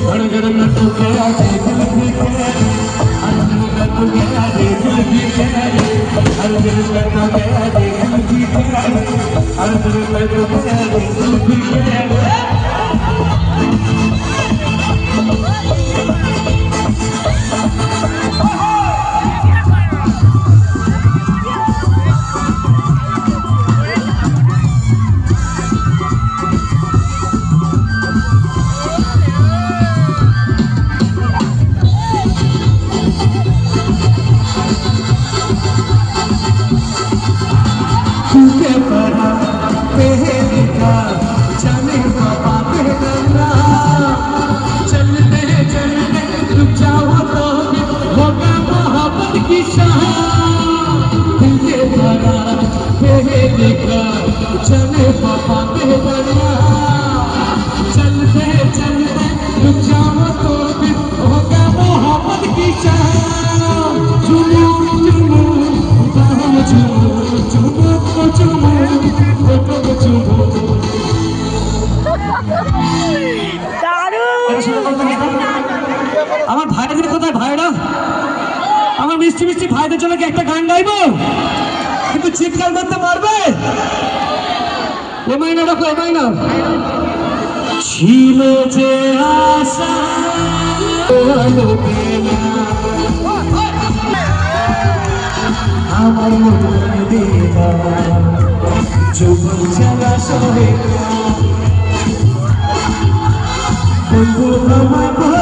हर घर में तो गया रे दिल भी तेरे, हर घर में तो गया रे दिल भी तेरे, हर घर में तो गया रे दिल भी तेरे, हर घर में तो गया रे दिल भी तेरे। चले पापा के बना चलते चलते रुक जाओ तो फिर होगा मोहब्बत की शान। चुमो चुमो चुमो चुमो चुमो चुमो चुमो। আমার ভাইদের কোথায় ভাইরা? আমার মিষ্টি মিষ্টি ভাইদের জন্য কি একটা গান গাইবো? কিন্তু চিৎকার করতে পারবে? এমাই না রাখো, এমাই না। ছিল যে আশা আমার মনে দেবা যৌবন জ্বালা সহে বন্ধু আমার